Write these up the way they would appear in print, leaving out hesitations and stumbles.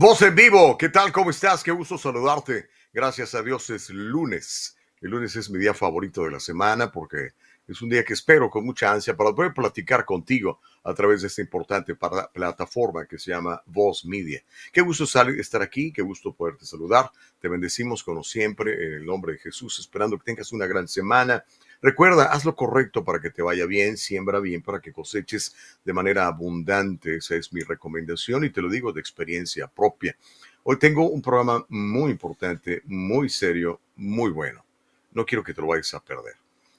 Voz en vivo, ¿qué tal? ¿Cómo estás? Qué gusto saludarte. Gracias a Dios es lunes. El lunes es mi día favorito de la semana porque es un día que espero con mucha ansia para poder platicar contigo a través de esta importante plataforma que se llama Voz Media. Qué gusto estar aquí, qué gusto poderte saludar. Te bendecimos como siempre en el nombre de Jesús, esperando que tengas una gran semana. Recuerda, haz lo correcto para que te vaya bien, siembra bien para que coseches de manera abundante. Esa es mi recomendación y te lo digo de experiencia propia. Hoy tengo un programa muy importante, muy serio, muy bueno. No quiero que te lo vayas a perder.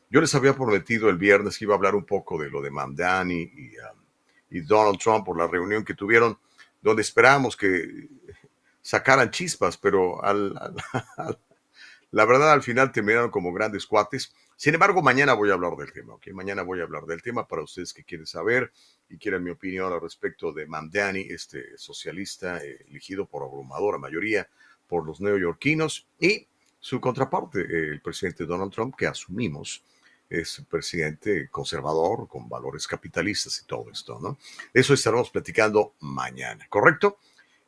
Yo les había prometido el viernes que iba a hablar un poco de lo de Mamdani y Donald Trump por la reunión que tuvieron, donde esperábamos que sacaran chispas, pero la verdad, al final terminaron como grandes cuates. Sin embargo, mañana voy a hablar del tema, ¿ok? Mañana voy a hablar del tema para ustedes que quieren saber y quieren mi opinión al respecto de Mamdani, este socialista elegido por abrumadora mayoría por los neoyorquinos y su contraparte, el presidente Donald Trump, que asumimos es un presidente conservador con valores capitalistas y todo esto, ¿no? Eso estaremos platicando mañana, ¿correcto?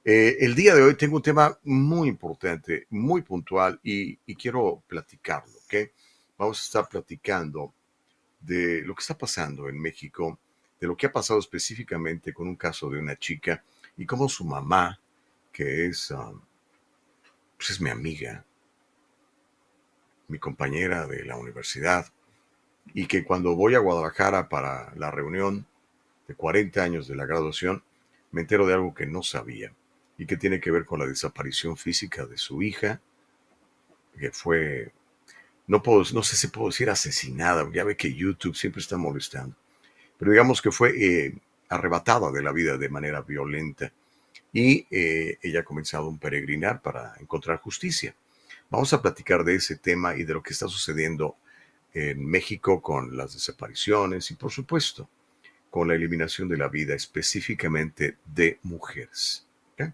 El día de hoy tengo un tema muy importante, muy puntual y quiero platicarlo, ¿ok? Vamos a estar platicando de lo que está pasando en México, de lo que ha pasado específicamente con un caso de una chica y cómo su mamá, que pues es mi amiga, mi compañera de la universidad, y que cuando voy a Guadalajara para la reunión de 40 años de la graduación, me entero de algo que no sabía y que tiene que ver con la desaparición física de su hija, que fue, no sé si puedo decir asesinada, ya ve que YouTube siempre está molestando, pero digamos que fue arrebatada de la vida de manera violenta y ella ha comenzado un peregrinar para encontrar justicia. Vamos a platicar de ese tema y de lo que está sucediendo en México con las desapariciones y por supuesto con la eliminación de la vida específicamente de mujeres. ¿Ok?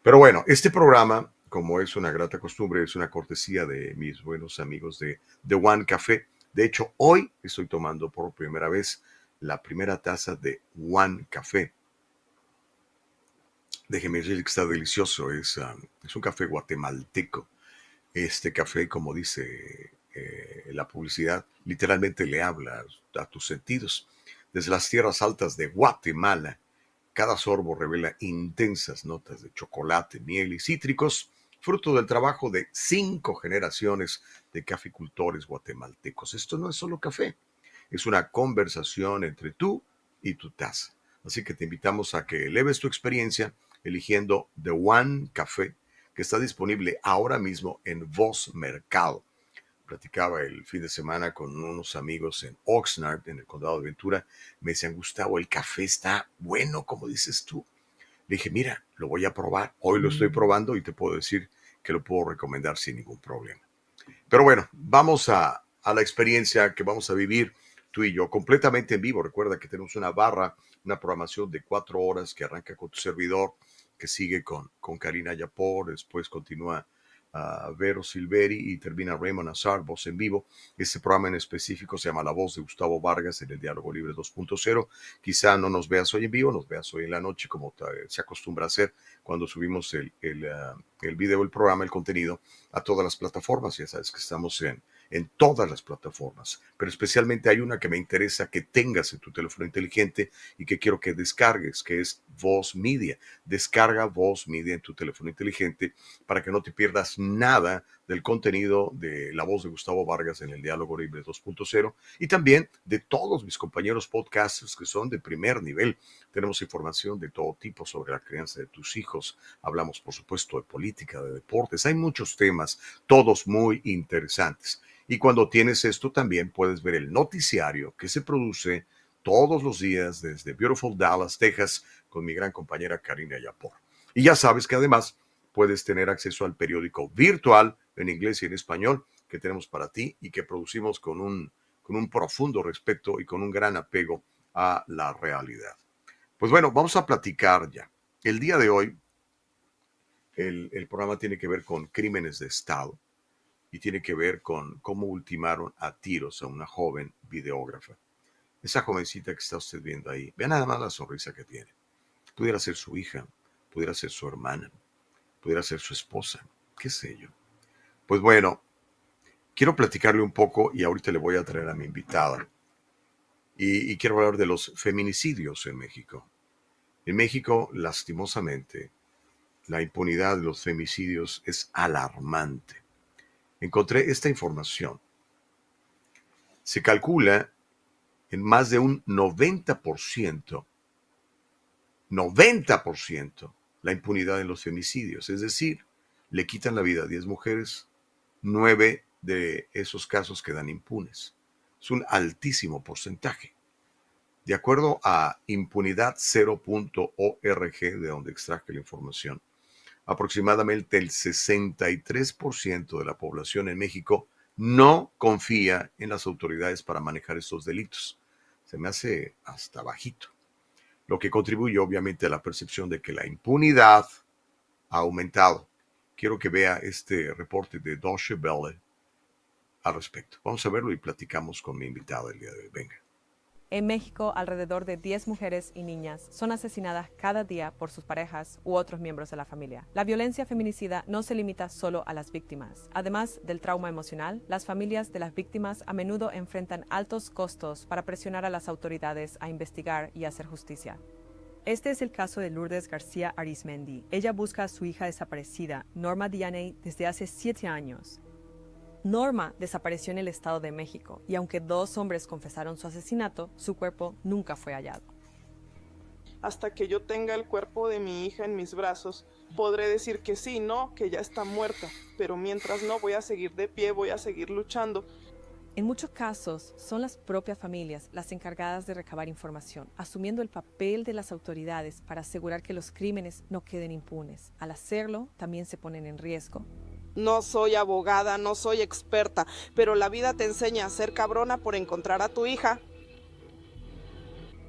Pero bueno, este programa, como es una grata costumbre, es una cortesía de mis buenos amigos de The One Café. De hecho, hoy estoy tomando por primera vez la primera taza de One Café. Déjeme decir que está delicioso. Es un café guatemalteco. Este café, como dice la publicidad, literalmente le habla a tus sentidos. Desde las tierras altas de Guatemala, cada sorbo revela intensas notas de chocolate, miel y cítricos, fruto del trabajo de 5 generaciones de caficultores guatemaltecos. Esto no es solo café, es una conversación entre tú y tu taza. Así que te invitamos a que eleves tu experiencia eligiendo The One Café, que está disponible ahora mismo en Voz Mercado. Platicaba el fin de semana con unos amigos en Oxnard, en el condado de Ventura. Me decían, Gustavo, el café está bueno, como dices tú. Le dije, mira, lo voy a probar. Hoy lo estoy probando y te puedo decir que lo puedo recomendar sin ningún problema. Pero bueno, vamos a la experiencia que vamos a vivir tú y yo completamente en vivo. Recuerda que tenemos una barra, una programación de 4 horas que arranca con tu servidor, que sigue con Karina Yapor, después continúa Vero Silveri y termina Raymond Azar, voz en vivo. Este programa en específico se llama La Voz de Gustavo Vargas en el Diálogo Libre 2.0. Quizá no nos veas hoy en vivo, nos veas hoy en la noche, como se acostumbra a hacer cuando subimos el video, el programa, el contenido a todas las plataformas. Ya sabes que estamos en todas las plataformas, pero especialmente hay una que me interesa que tengas en tu teléfono inteligente y que quiero que descargues, que es Voz Media. Descarga Voz Media en tu teléfono inteligente para que no te pierdas nada del contenido de La Voz de Gustavo Vargas en el Diálogo Libre 2.0 y también de todos mis compañeros podcasters que son de primer nivel. Tenemos información de todo tipo sobre la crianza de tus hijos. Hablamos, por supuesto, de política, de deportes. Hay muchos temas, todos muy interesantes. Y cuando tienes esto también puedes ver el noticiario que se produce todos los días desde Beautiful Dallas, Texas, con mi gran compañera Karina Yapor. Y ya sabes que además puedes tener acceso al periódico virtual en inglés y en español que tenemos para ti y que producimos con un profundo respeto y con un gran apego a la realidad. Pues bueno, vamos a platicar ya. El día de hoy, el programa tiene que ver con crímenes de Estado y tiene que ver con cómo ultimaron a tiros a una joven videógrafa. Esa jovencita que está usted viendo ahí, vea nada más la sonrisa que tiene. Pudiera ser su hija, pudiera ser su hermana, pudiera ser su esposa, qué sé yo. Pues bueno, quiero platicarle un poco y ahorita le voy a traer a mi invitada. Y quiero hablar de los feminicidios en México. En México, lastimosamente, la impunidad de los femicidios es alarmante. Encontré esta información. Se calcula en más de un 90% la impunidad en los femicidios. Es decir, le quitan la vida a 10 mujeres, 9 de esos casos quedan impunes. Es un altísimo porcentaje. De acuerdo a impunidad0.org, de donde extraje la información, aproximadamente el 63% de la población en México no confía en las autoridades para manejar estos delitos. Se me hace hasta bajito, lo que contribuye obviamente a la percepción de que la impunidad ha aumentado. Quiero que vea este reporte de Deutsche Welle al respecto. Vamos a verlo y platicamos con mi invitada el día de hoy. Venga. En México, alrededor de 10 mujeres y niñas son asesinadas cada día por sus parejas u otros miembros de la familia. La violencia feminicida no se limita solo a las víctimas. Además del trauma emocional, las familias de las víctimas a menudo enfrentan altos costos para presionar a las autoridades a investigar y hacer justicia. Este es el caso de Lourdes García Arizmendi. Ella busca a su hija desaparecida, Norma Dianey, desde hace 7 años. Norma desapareció en el Estado de México y aunque 2 hombres confesaron su asesinato, su cuerpo nunca fue hallado. Hasta que yo tenga el cuerpo de mi hija en mis brazos, podré decir que sí, no, que ya está muerta, pero mientras no, voy a seguir de pie, voy a seguir luchando. En muchos casos, son las propias familias las encargadas de recabar información, asumiendo el papel de las autoridades para asegurar que los crímenes no queden impunes. Al hacerlo, también se ponen en riesgo. No soy abogada, no soy experta, pero la vida te enseña a ser cabrona por encontrar a tu hija.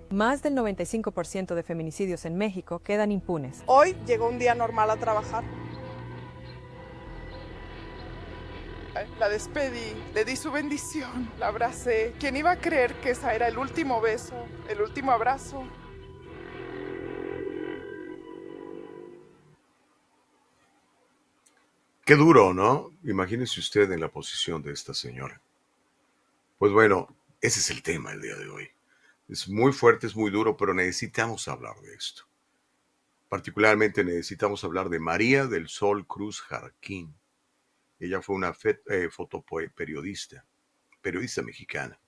Más del 95% de feminicidios en México quedan impunes. Hoy llegó un día normal a trabajar. La despedí, le di su bendición, la abracé. ¿Quién iba a creer que ese era el último beso, el último abrazo? Qué duro, ¿no? Imagínese usted en la posición de esta señora. Pues bueno, ese es el tema el día de hoy. Es muy fuerte, es muy duro, pero necesitamos hablar de esto. Particularmente necesitamos hablar de María del Sol Cruz Jarquín. Ella fue una fotoperiodista, periodista mexicana,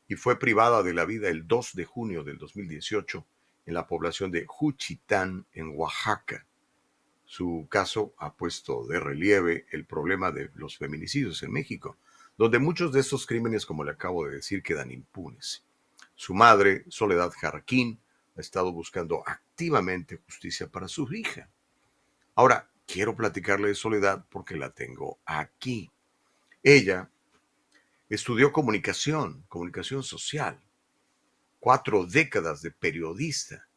y fue privada de la vida el 2 de junio del 2018 en la población de Juchitán, en Oaxaca. Su caso ha puesto de relieve el problema de los feminicidios en México, donde muchos de estos crímenes, como le acabo de decir, quedan impunes. Su madre, Soledad Jarquín, ha estado buscando activamente justicia para su hija. Ahora, quiero platicarle de Soledad porque la tengo aquí. Ella estudió comunicación social, 4 décadas de periodista,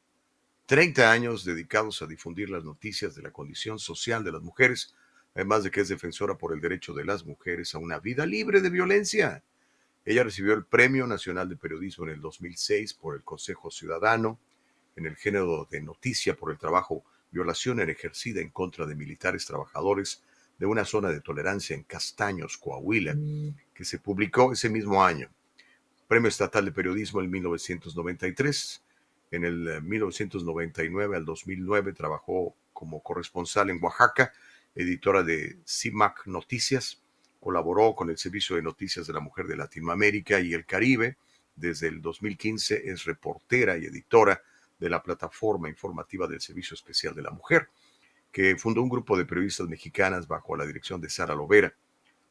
30 años dedicados a difundir las noticias de la condición social de las mujeres, además de que es defensora por el derecho de las mujeres a una vida libre de violencia. Ella recibió el Premio Nacional de Periodismo en el 2006 por el Consejo Ciudadano, en el género de noticia por el trabajo Violación ejercida en contra de militares trabajadores de una zona de tolerancia en Castaños, Coahuila, que se publicó ese mismo año. Premio Estatal de Periodismo en 1993. En el 1999 al 2009 trabajó como corresponsal en Oaxaca, editora de CIMAC Noticias. Colaboró con el Servicio de Noticias de la Mujer de Latinoamérica y el Caribe. Desde el 2015 es reportera y editora de la plataforma informativa del Servicio Especial de la Mujer, que fundó un grupo de periodistas mexicanas bajo la dirección de Sara Lovera.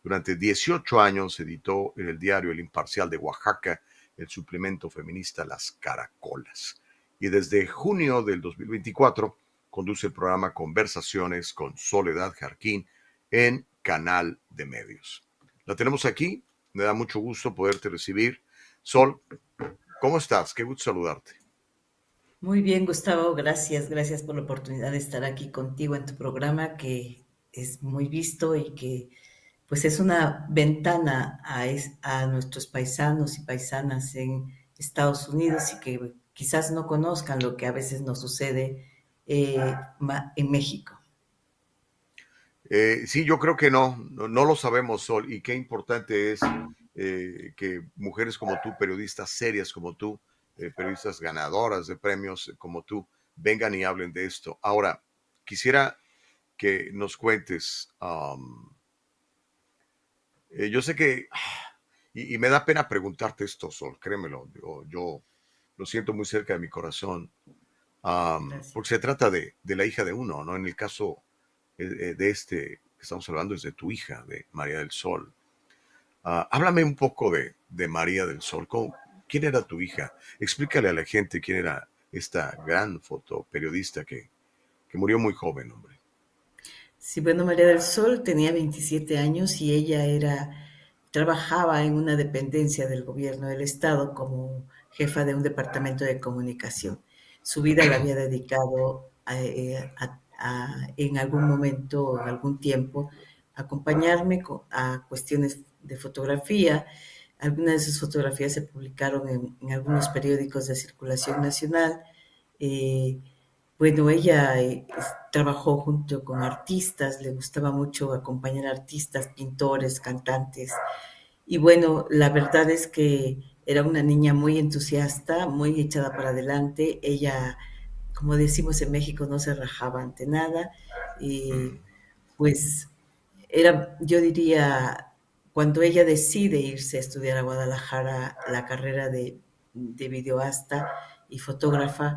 Durante 18 años editó en el diario El Imparcial de Oaxaca el suplemento feminista Las Caracolas. Y desde junio del 2024 conduce el programa Conversaciones con Soledad Jarquín en Canal de Medios. La tenemos aquí, me da mucho gusto poderte recibir. Sol, ¿cómo estás? Qué gusto saludarte. Muy bien, Gustavo, gracias por la oportunidad de estar aquí contigo en tu programa que es muy visto y que pues es una ventana a nuestros paisanos y paisanas en Estados Unidos y que quizás no conozcan lo que a veces nos sucede en México. Sí, yo creo que no lo sabemos, Sol, y qué importante es que mujeres como tú, periodistas serias como tú, periodistas ganadoras de premios como tú, vengan y hablen de esto. Ahora, quisiera que nos cuentes, yo sé que, y me da pena preguntarte esto, Sol, créemelo, yo lo siento muy cerca de mi corazón, Gracias. porque se trata de la hija de uno, ¿no? En el caso de este que estamos hablando es de tu hija, de María del Sol. Háblame un poco de María del Sol. ¿Quién era tu hija? Explícale a la gente quién era esta gran fotoperiodista que murió muy joven, hombre. Sí, bueno, María del Sol tenía 27 años y trabajaba en una dependencia del gobierno del estado como jefa de un departamento de comunicación. Su vida la había dedicado en algún momento, en algún tiempo, a acompañarme a cuestiones de fotografía. Algunas de sus fotografías se publicaron en algunos periódicos de circulación nacional. Eh, bueno, ella trabajó junto con artistas, le gustaba mucho acompañar a artistas, pintores, cantantes. Y bueno, la verdad es que era una niña muy entusiasta, muy echada para adelante. Ella, como decimos en México, no se rajaba ante nada. Y Mm, pues yo diría, cuando ella decide irse a estudiar a Guadalajara la carrera de videoasta y fotógrafa,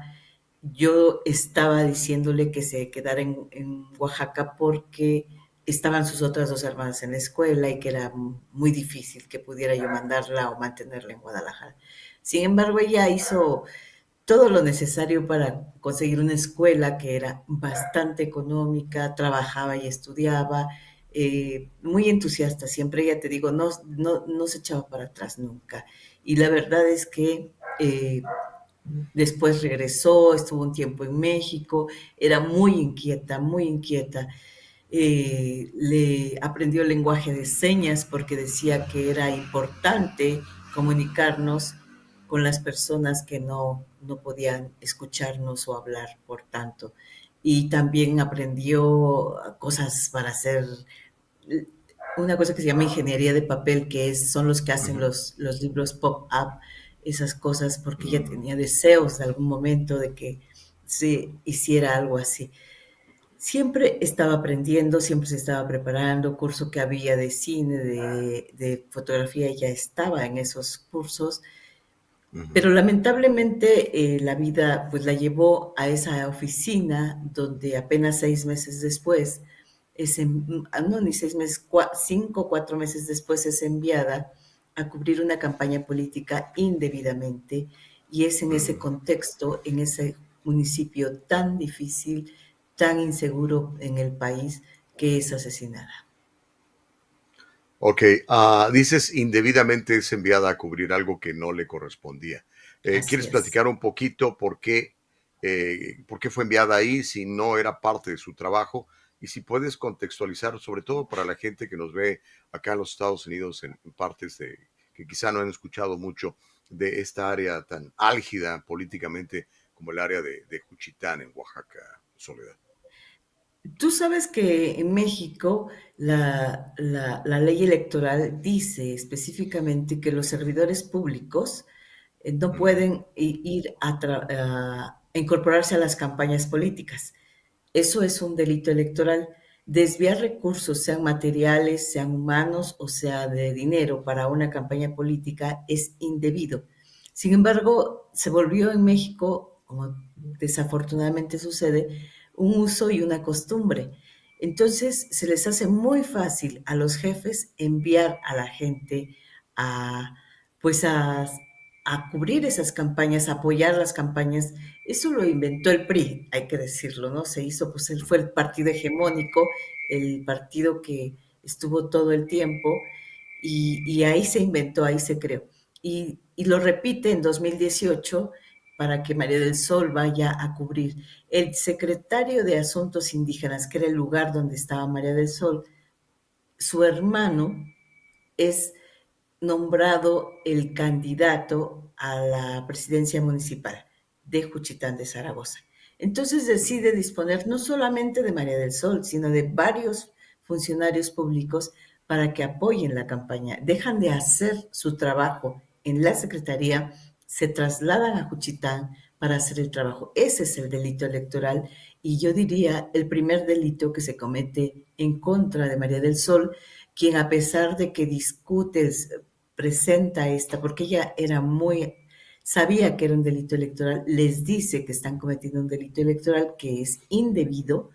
yo estaba diciéndole que se quedara en Oaxaca porque estaban sus otras dos hermanas en la escuela y que era muy difícil que pudiera yo mandarla o mantenerla en Guadalajara. Sin embargo, ella hizo todo lo necesario para conseguir una escuela que era bastante económica, trabajaba y estudiaba, muy entusiasta siempre, ella te digo, no se echaba para atrás nunca. Y la verdad es que después regresó, estuvo un tiempo en México, era muy inquieta, muy inquieta. Le aprendió el lenguaje de señas porque decía que era importante comunicarnos con las personas que no podían escucharnos o hablar, por tanto. Y también aprendió cosas para hacer una cosa que se llama ingeniería de papel, son los que hacen ujú, los libros pop-up, esas cosas, porque ella mm. tenía deseos de algún momento de que se hiciera algo así. Siempre estaba aprendiendo, siempre se estaba preparando, curso que había de cine, de fotografía, ella estaba en esos cursos, Ujú, pero lamentablemente la vida pues la llevó a esa oficina donde apenas 6 meses después, no ni 6 meses, 5 o 4 meses después es enviada a cubrir una campaña política indebidamente y es en ese mm. contexto, en ese municipio tan difícil, tan inseguro en el país, que es asesinada. Ok, dices indebidamente es enviada a cubrir algo que no le correspondía. Así ¿Quieres es. platicar un poquito por qué fue enviada ahí si no era parte de su trabajo? Y si puedes contextualizar, sobre todo para la gente que nos ve acá en los Estados Unidos, en partes que quizá no han escuchado mucho de esta área tan álgida políticamente como el área de Juchitán en Oaxaca, Soledad. Tú sabes que en México la ley electoral dice específicamente que los servidores públicos no Ujú, pueden ir a incorporarse a las campañas políticas. Eso es un delito electoral. Desviar recursos, sean materiales, sean humanos o sea de dinero para una campaña política es indebido. Sin embargo, se volvió en México, como desafortunadamente sucede, un uso y una costumbre. Entonces, se les hace muy fácil a los jefes enviar a la gente a, pues a cubrir esas campañas, a apoyar las campañas. Eso lo inventó el PRI, hay que decirlo, ¿no? Se hizo, pues él fue el partido hegemónico, el partido que estuvo todo el tiempo y ahí se inventó, ahí se creó. Y lo repite en 2018 para que María del Sol vaya a cubrir. El secretario de Asuntos Indígenas, que era el lugar donde estaba María del Sol, su hermano es nombrado el candidato a la presidencia municipal de Juchitán de Zaragoza. Entonces decide disponer no solamente de María del Sol, sino de varios funcionarios públicos para que apoyen la campaña. Dejan de hacer su trabajo en la Secretaría, se trasladan a Juchitán para hacer el trabajo. Ese es el delito electoral y yo diría el primer delito que se comete en contra de María del Sol, quien a pesar de que discute, presenta esta, porque ella era muy, sabía que era un delito electoral, les dice que están cometiendo un delito electoral que es indebido.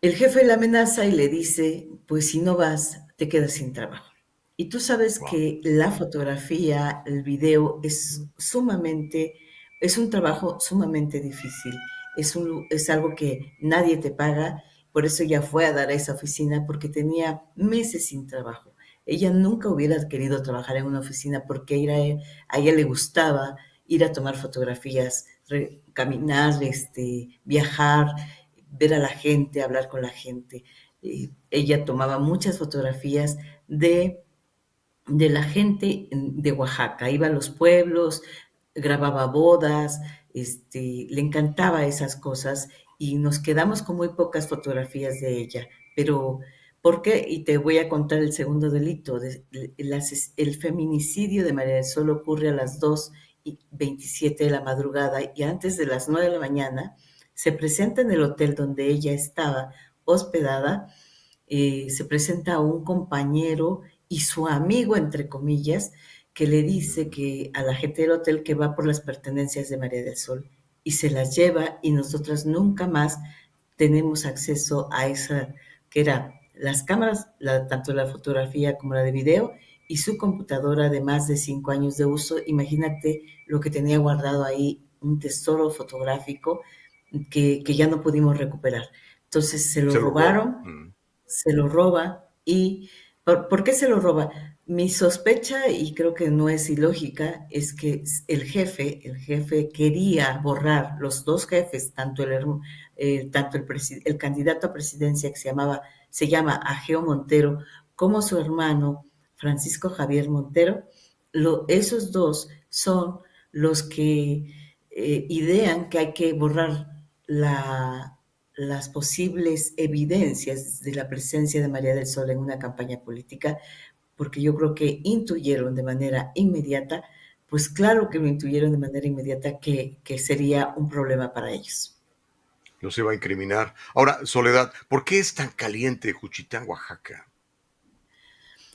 El jefe la amenaza y le dice, pues si no vas, te quedas sin trabajo. Y tú sabes Wow. que la fotografía, el video es un trabajo sumamente difícil. Es algo que nadie te paga, por eso ella fue a dar a esa oficina porque tenía meses sin trabajo. Ella nunca hubiera querido trabajar en una oficina porque a ella le gustaba ir a tomar fotografías, caminar, viajar, ver a la gente, hablar con la gente. Ella tomaba muchas fotografías de la gente de Oaxaca, iba a los pueblos, grababa bodas, le encantaba esas cosas y nos quedamos con muy pocas fotografías de ella. Pero, ¿por qué? Y te voy a contar el segundo delito. El feminicidio de María del Sol ocurre a las 2:27 de la madrugada y antes de las 9 de la mañana se presenta en el hotel donde ella estaba hospedada, se presenta a un compañero y su amigo, entre comillas, que le dice que a la gente del hotel que va por las pertenencias de María del Sol y se las lleva y nosotras nunca más tenemos acceso a esa, que era las cámaras, tanto la fotografía como la de video, y su computadora de más de 5 años de uso. Imagínate lo que tenía guardado ahí, un tesoro fotográfico que ya no pudimos recuperar. Entonces se lo Se lo roba. robaron, se lo roba y ¿por qué se lo roba? Mi sospecha, y creo que no es ilógica, es que el jefe quería borrar, los dos jefes, tanto el candidato a presidencia que se llama Ageo Montero, como su hermano Francisco Javier Montero, esos dos son los que idean que hay que borrar las posibles evidencias de la presencia de María del Sol en una campaña política, porque yo creo que intuyeron de manera inmediata, pues claro que lo intuyeron de manera inmediata que sería un problema para ellos. Los iba a incriminar. Ahora, Soledad, ¿por qué es tan caliente Juchitán, Oaxaca?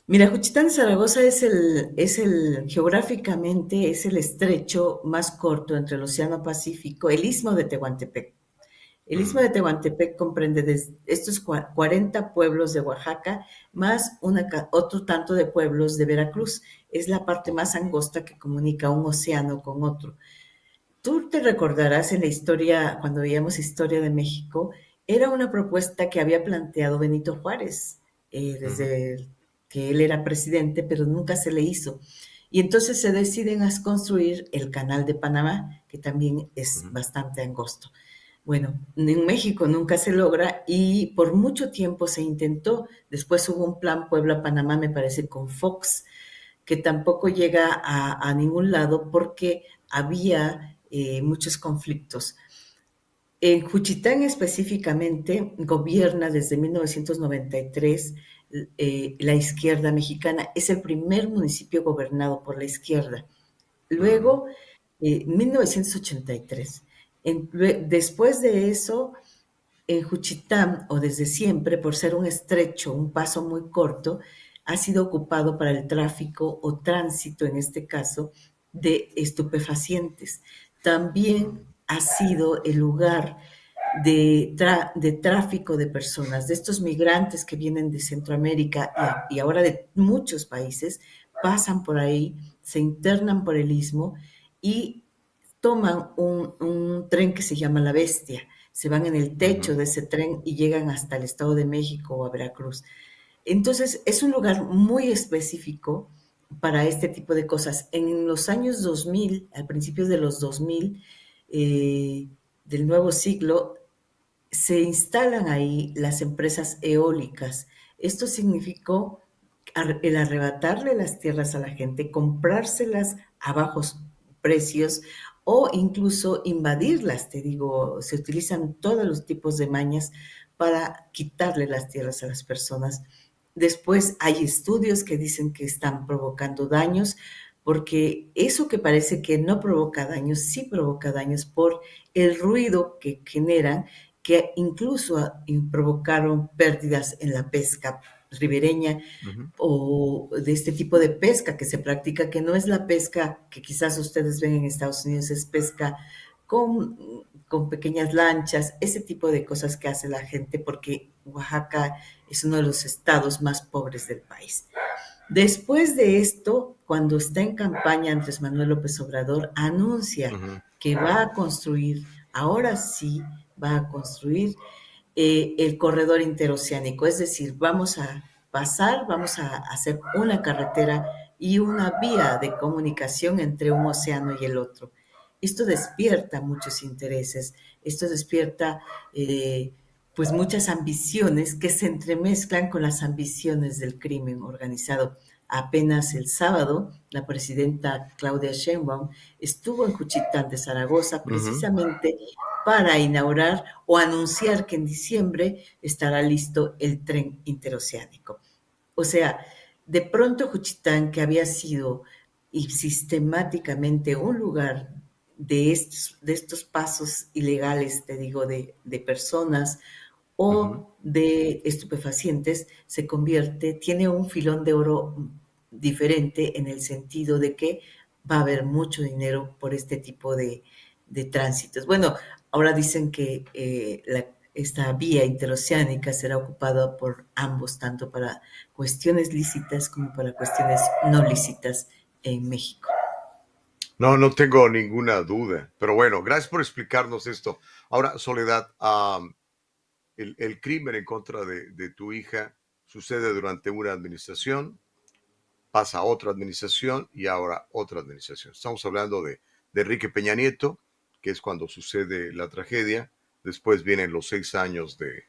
Mira, Juchitán de Zaragoza geográficamente es el estrecho más corto entre el Océano Pacífico, el Istmo de Tehuantepec. El Istmo de Tehuantepec comprende estos 40 pueblos de Oaxaca, más otro tanto de pueblos de Veracruz. Es la parte más angosta que comunica un océano con otro. Tú te recordarás en la historia, cuando veíamos Historia de México, era una propuesta que había planteado Benito Juárez, desde que él era presidente, pero nunca se le hizo. Y entonces se deciden a construir el Canal de Panamá, que también es bastante angosto. Bueno, en México nunca se logra y por mucho tiempo se intentó. Después hubo un plan Puebla-Panamá, me parece, con Fox, que tampoco llega a ningún lado porque había muchos conflictos. En Juchitán específicamente gobierna desde 1993 la izquierda mexicana. Es el primer municipio gobernado por la izquierda. Luego, 1983. Después de eso, en Juchitán, o desde siempre, por ser un estrecho, un paso muy corto, ha sido ocupado para el tráfico o tránsito, en este caso, de estupefacientes. También ha sido el lugar de tráfico de personas, de estos migrantes que vienen de Centroamérica y ahora de muchos países, pasan por ahí, se internan por el istmo y toman un tren que se llama La Bestia. Se van en el techo de ese tren y llegan hasta el Estado de México o a Veracruz. Entonces, es un lugar muy específico para este tipo de cosas. En los años 2000, al principio de los 2000, del nuevo siglo, se instalan ahí las empresas eólicas. Esto significó el arrebatarle las tierras a la gente, comprárselas a bajos precios o incluso invadirlas, te digo, se utilizan todos los tipos de mañas para quitarle las tierras a las personas. Después hay estudios que dicen que están provocando daños, porque eso que parece que no provoca daños, sí provoca daños por el ruido que generan, que incluso provocaron pérdidas en la pesca ribereña Ujú, o de este tipo de pesca que se practica, que no es la pesca que quizás ustedes ven en Estados Unidos, es pesca con, con pequeñas lanchas, ese tipo de cosas que hace la gente, porque Oaxaca es uno de los estados más pobres del país. Después de esto, cuando está en campaña, Andrés Manuel López Obrador anuncia ujú, que va a construir, ahora sí va a construir el corredor interoceánico, es decir, vamos a hacer una carretera y una vía de comunicación entre un océano y el otro. Esto despierta muchos intereses, esto despierta pues muchas ambiciones que se entremezclan con las ambiciones del crimen organizado. Apenas el sábado, la presidenta Claudia Sheinbaum estuvo en Juchitán de Zaragoza ujú. precisamente para inaugurar o anunciar que en diciembre estará listo el tren interoceánico. O sea, de pronto Juchitán, que había sido y sistemáticamente un lugar de estos pasos ilegales, te digo, de personas Ujú. o de estupefacientes, se convierte, tiene un filón de oro diferente en el sentido de que va a haber mucho dinero por este tipo de tránsitos. Bueno, ahora dicen que esta vía interoceánica será ocupada por ambos, tanto para cuestiones lícitas como para cuestiones no lícitas en México. No, no tengo ninguna duda. Pero bueno, gracias por explicarnos esto. Ahora, Soledad, el crimen en contra de tu hija sucede durante una administración, pasa a otra administración y ahora otra administración. Estamos hablando de Enrique Peña Nieto, que es cuando sucede la tragedia. Después vienen los 6 años de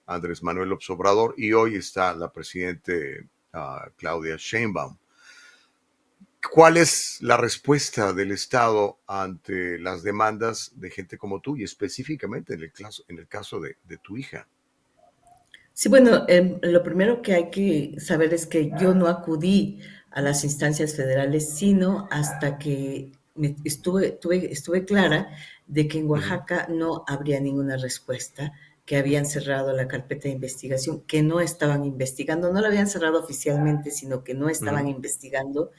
Andrés Manuel López Obrador y hoy está la presidente Claudia Sheinbaum. ¿Cuál es la respuesta del Estado ante las demandas de gente como tú y específicamente en el caso de tu hija? Sí, bueno, lo primero que hay que saber es que yo no acudí a las instancias federales, sino hasta que estuve clara de que en Ujú, Oaxaca no habría ninguna respuesta, que habían cerrado la carpeta de investigación, que no estaban investigando, no la habían cerrado oficialmente, sino que no estaban ujú, investigando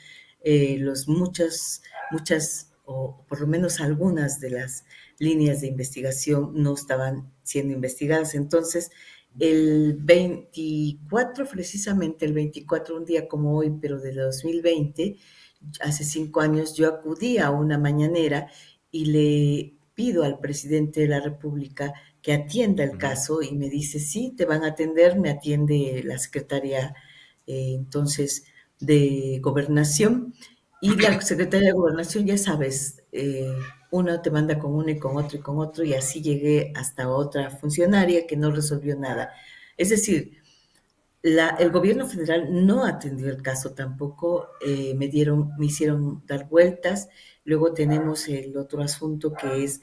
muchas, o por lo menos algunas de las líneas de investigación no estaban siendo investigadas. Entonces, el 24, precisamente el 24, un día como hoy, pero de 2020, hace 5 años, yo acudí a una mañanera y le pido al presidente de la República que atienda el ujú, caso y me dice, sí, te van a atender, me atiende la secretaria entonces de Gobernación y la secretaria de Gobernación, ya sabes, uno te manda con uno y con otro y con otro, y así llegué hasta otra funcionaria que no resolvió nada. Es decir, el gobierno federal no atendió el caso tampoco, me hicieron dar vueltas. Luego tenemos el otro asunto que es,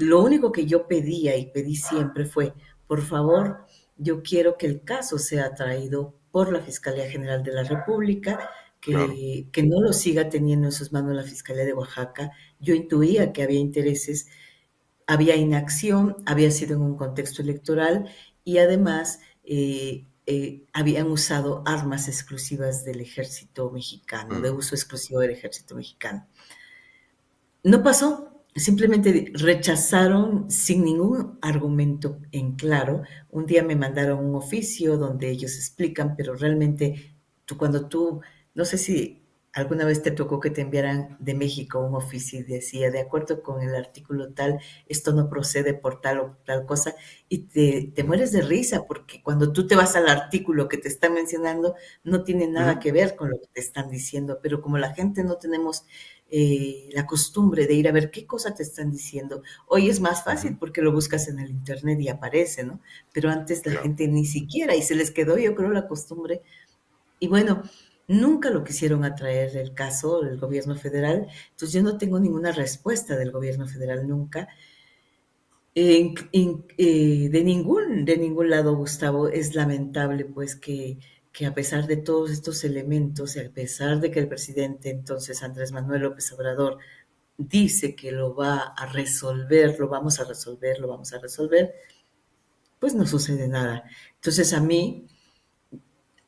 lo único que yo pedía y pedí siempre fue, por favor, yo quiero que el caso sea traído por la Fiscalía General de la República, claro. que no lo siga teniendo en sus manos la Fiscalía de Oaxaca. Yo intuía que había intereses, había inacción, había sido en un contexto electoral y además habían usado armas exclusivas del ejército mexicano, de Mm, uso exclusivo del ejército mexicano. No pasó, simplemente rechazaron sin ningún argumento en claro. Un día me mandaron un oficio donde ellos explican, pero realmente cuando tú, no sé si alguna vez te tocó que te enviaran de México un oficio y decía, de acuerdo con el artículo tal, esto no procede por tal o tal cosa, y te mm, mueres de risa porque cuando tú te vas al artículo que te están mencionando, no tiene nada ujú, que ver con lo que te están diciendo, pero como la gente no tenemos la costumbre de ir a ver qué cosa te están diciendo. Hoy es más fácil ujú, porque lo buscas en el internet y aparece, ¿no? Pero antes la claro. gente ni siquiera, y se les quedó, yo creo, la costumbre. Y bueno, Nunca lo quisieron atraer el caso del gobierno federal, entonces yo no tengo ninguna respuesta del gobierno federal nunca. De ningún lado, Gustavo, es lamentable pues que a pesar de todos estos elementos y a pesar de que el presidente entonces Andrés Manuel López Obrador dice que lo va a resolver, lo vamos a resolver, lo vamos a resolver, pues no sucede nada. Entonces a mí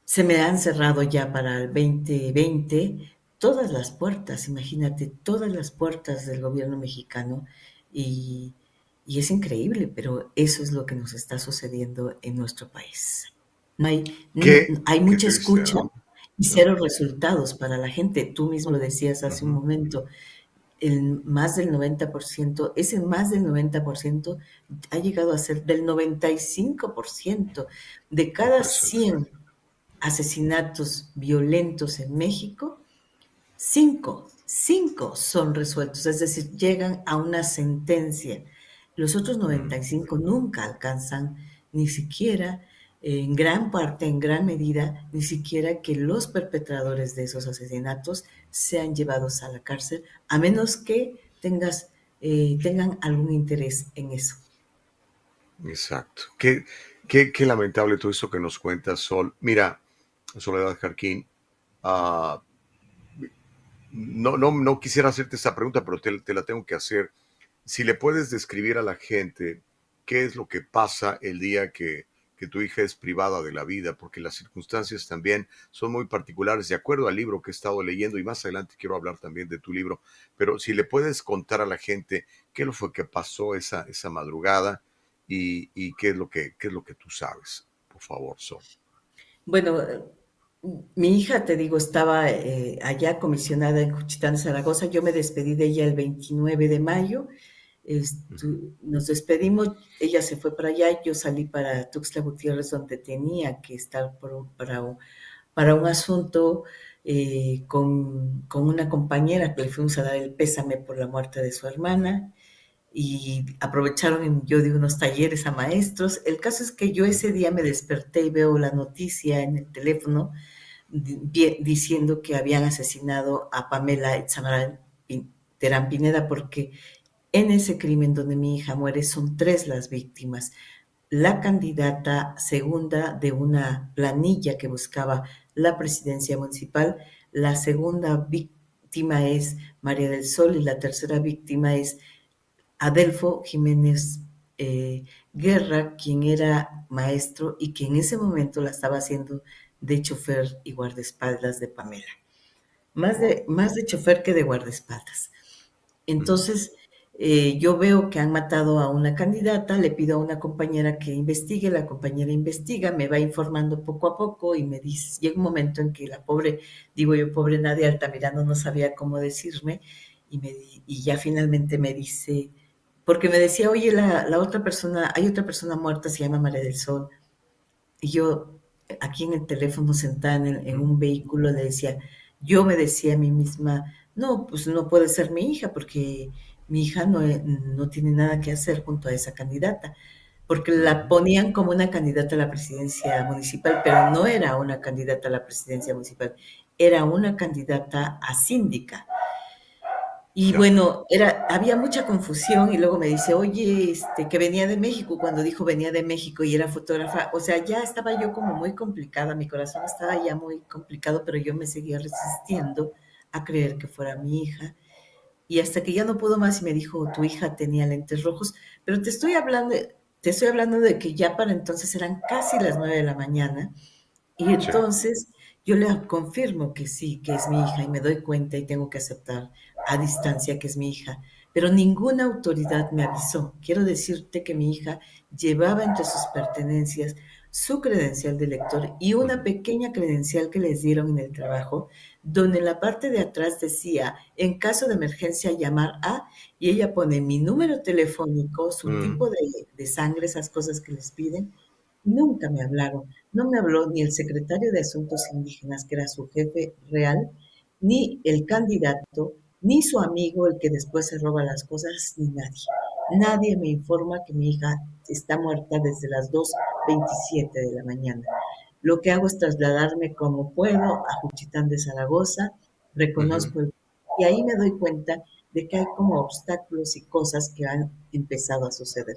se me han cerrado ya para el 2020 todas las puertas, imagínate, todas las puertas del gobierno mexicano y, y es increíble, pero eso es lo que nos está sucediendo en nuestro país. No hay, hay Qué mucha triste, escucha ¿no? y No. cero resultados para la gente. Tú mismo lo decías hace un Ujú. momento, el más del 90%, ese más del 90% ha llegado a ser del 95% de cada Impresionante. 100 asesinatos violentos en México, cinco son resueltos, es decir, llegan a una sentencia. Los otros Mm. 95 nunca alcanzan ni siquiera, en gran parte, en gran medida, ni siquiera que los perpetradores de esos asesinatos sean llevados a la cárcel, a menos que tengan algún interés en eso. Exacto. Qué lamentable todo esto que nos cuentas, Sol. Mira, Soledad Jarquín, ah, no quisiera hacerte esta pregunta, pero te la tengo que hacer. Si le puedes describir a la gente qué es lo que pasa el día que tu hija es privada de la vida, porque las circunstancias también son muy particulares, de acuerdo al libro que he estado leyendo, y más adelante quiero hablar también de tu libro, pero si le puedes contar a la gente qué lo fue que pasó esa madrugada y qué es lo que tú sabes, por favor, Sol. Bueno, mi hija, te digo, estaba allá comisionada en Juchitán, Zaragoza. Yo me despedí de ella el 29 de mayo. Ujú, Nos despedimos, ella se fue para allá, yo salí para Tuxtla Gutiérrez, donde tenía que estar para un asunto con una compañera que le fuimos a dar el pésame por la muerte de su hermana y aprovecharon, yo di unos talleres a maestros. El caso es que yo ujú, ese día me desperté y veo la noticia en el teléfono diciendo que habían asesinado a Pamela Etzamarán Terán Pineda, porque en ese crimen donde mi hija muere son 3 las víctimas. La candidata segunda de una planilla que buscaba la presidencia municipal, la segunda víctima es María del Sol y la tercera víctima es Adelfo Jiménez Guerra, quien era maestro y que en ese momento la estaba haciendo de chofer y guardaespaldas de Pamela. wow, Más de chofer que de guardaespaldas. ujú, Entonces, yo veo que han matado a una candidata, le pido a una compañera que investigue, la compañera investiga, me va informando poco a poco y me dice, llega un momento en que la pobre, digo yo, pobre Nadia Altamirano no sabía cómo decirme y ya finalmente me dice, porque me decía, oye, la otra persona, hay otra persona muerta, se llama María del Sol, y yo aquí en el teléfono sentada en ujú, un vehículo le decía, yo me decía a mí misma, no, pues no puede ser mi hija porque mi hija no tiene nada que hacer junto a esa candidata, porque la ujú, ponían como una candidata a la presidencia municipal, pero no era una candidata a la presidencia municipal, era una candidata a síndica. Y ya, bueno, había mucha confusión y luego me dice, oye, que venía de México, cuando dijo venía de México y era fotógrafa, o sea, ya estaba yo como muy complicada, mi corazón estaba ya muy complicado, pero yo me seguía resistiendo a creer que fuera mi hija. Y hasta que ya no pudo más y me dijo, tu hija tenía lentes rojos, pero te estoy hablando de que ya para entonces eran casi las 9 de la mañana y sí, entonces yo le confirmo que sí, que es mi hija y me doy cuenta y tengo que aceptar a distancia que es mi hija, pero ninguna autoridad me avisó. Quiero decirte que mi hija llevaba entre sus pertenencias su credencial de lector y una ujú, pequeña credencial que les dieron en el trabajo, donde en la parte de atrás decía, en caso de emergencia llamar a, y ella pone mi número telefónico, su ujú, tipo de sangre, esas cosas que les piden. Nunca me hablaron. No me habló ni el secretario de Asuntos Indígenas, que era su jefe real, ni el candidato, ni su amigo, el que después se roba las cosas, ni nadie. Nadie me informa que mi hija está muerta desde las 2:27 de la mañana. Lo que hago es trasladarme como puedo a Juchitán de Zaragoza, Ujú. reconozco y ahí me doy cuenta de que hay como obstáculos y cosas que han empezado a suceder.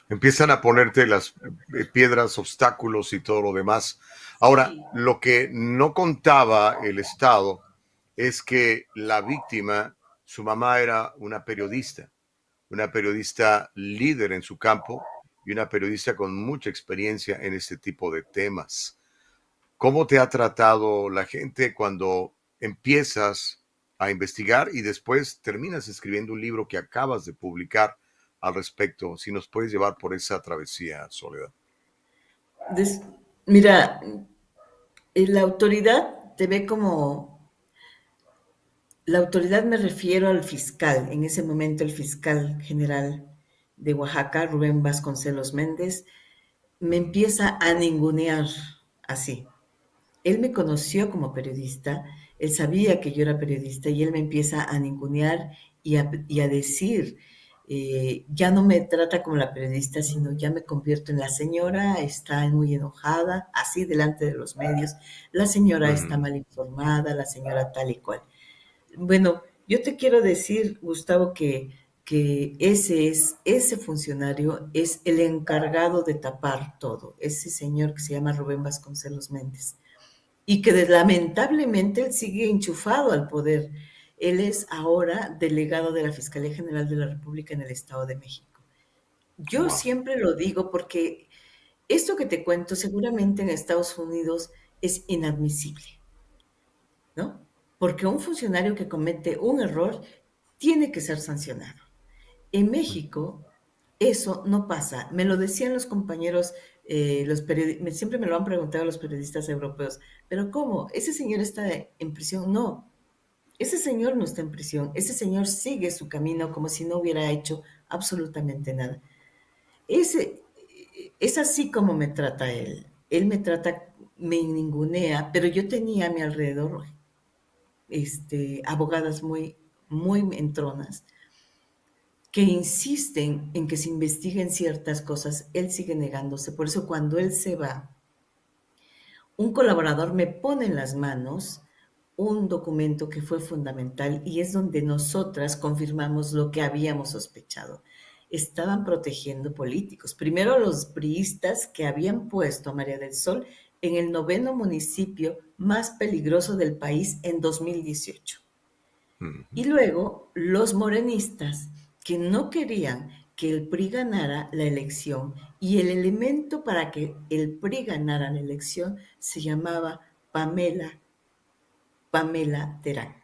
Empiezan a ponerte las piedras, obstáculos y todo lo demás. Ahora, Sí, lo que no contaba el Estado es que la víctima, su mamá era una periodista líder en su campo y una periodista con mucha experiencia en este tipo de temas. ¿Cómo te ha tratado la gente cuando empiezas a investigar y después terminas escribiendo un libro que acabas de publicar al respecto? Si nos puedes llevar por esa travesía, Soledad. Des- mira, la autoridad te ve como, la autoridad me refiero al fiscal, en ese momento el fiscal general de Oaxaca, Rubén Vasconcelos Méndez, me Ujú. empieza a ningunear así. Él me conoció como periodista, él sabía que yo era periodista y él me empieza a ningunear y a decir, ya no me trata como la periodista, sino ya me convierto en la señora, está muy enojada, así delante de los medios, la señora está Ujú. mal informada, la señora tal y cual. Bueno, yo te quiero decir, Gustavo, que ese funcionario es el encargado de tapar todo, ese señor que se llama Rubén Vasconcelos Méndez y que lamentablemente él sigue enchufado al poder. Él es ahora delegado de la Fiscalía General de la República en el Estado de México. Yo Wow. siempre lo digo porque esto que te cuento seguramente en Estados Unidos es inadmisible, ¿no? Porque un funcionario que comete un error tiene que ser sancionado. En México eso no pasa. Me lo decían los compañeros, siempre me lo han preguntado los periodistas europeos, pero ¿cómo? ¿Ese señor está en prisión? No, ese señor no está en prisión, ese señor sigue su camino como si no hubiera hecho absolutamente nada. Ese, es así como me trata él. Él me trata, me ningunea, pero yo tenía a mi alrededor abogadas muy entronas que insisten en que se investiguen ciertas cosas, él sigue negándose. Por eso cuando él se va, un colaborador me pone en las manos un documento que fue fundamental y es donde nosotras confirmamos lo que habíamos sospechado. Estaban protegiendo políticos. Primero los priistas que habían puesto a María del Sol en el 9º municipio más peligroso del país en 2018. Y Ujú. luego los morenistas que no querían que el PRI ganara la elección y el elemento para que el PRI ganara la elección se llamaba Pamela Terán.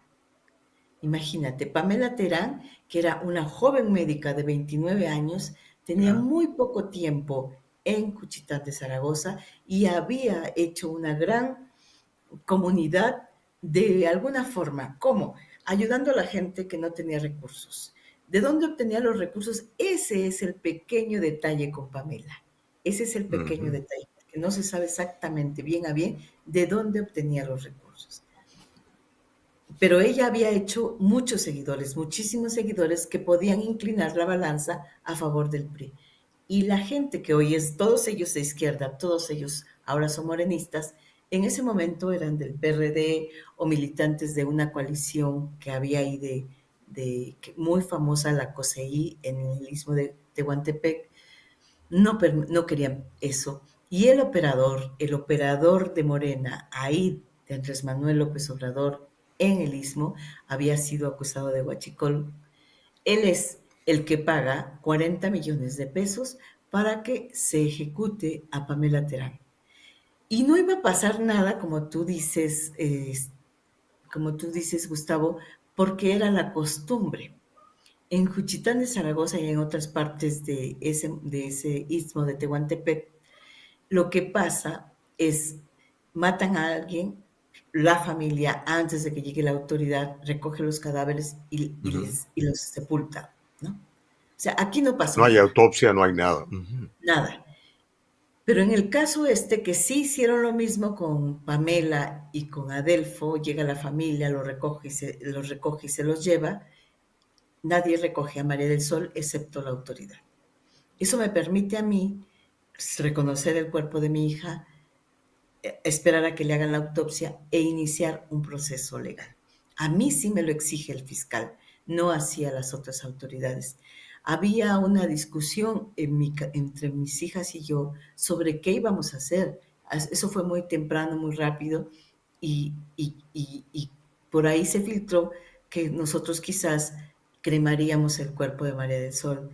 Imagínate, Pamela Terán, que era una joven médica de 29 años, tenía Ya. muy poco tiempo en Cuchitán de Zaragoza y había hecho una gran comunidad de alguna forma. ¿Cómo? Ayudando a la gente que no tenía recursos. ¿De dónde obtenía los recursos? Ese es el pequeño detalle con Pamela. Ese es el pequeño Ujú. detalle, que no se sabe exactamente bien a bien de dónde obtenía los recursos. Pero ella había hecho muchos seguidores, muchísimos seguidores que podían inclinar la balanza a favor del PRI. Y la gente que hoy es, todos ellos de izquierda, todos ellos ahora son morenistas, en ese momento eran del PRD o militantes de una coalición que había ahí muy famosa, la COSEI, en el istmo de Tehuantepec, no querían eso. Y el operador de Morena, ahí de Andrés Manuel López Obrador, en el istmo, había sido acusado de huachicol. Él es el que paga 40 millones de pesos para que se ejecute a Pamela Terán. Y no iba a pasar nada, como tú dices, Gustavo, porque era la costumbre. En Juchitán de Zaragoza y en otras partes de ese istmo de Tehuantepec, lo que pasa es, matan a alguien, la familia, antes de que llegue la autoridad, recoge los cadáveres Ujú. y los sepulta, ¿no? O sea, aquí no pasó No hay nada, autopsia, no hay nada. Ujú. nada. Pero en el caso que sí hicieron lo mismo con Pamela y con Adelfo, llega la familia, los recoge y se los lleva, nadie recoge a María del Sol excepto la autoridad. Eso me permite a mí reconocer el cuerpo de mi hija, esperar a que le hagan la autopsia e iniciar un proceso legal. A mí sí me lo exige el fiscal, no hacía las otras autoridades. Había una discusión entre mis hijas y yo sobre qué íbamos a hacer. Eso fue muy temprano, muy rápido, y por ahí se filtró que nosotros quizás cremaríamos el cuerpo de María del Sol.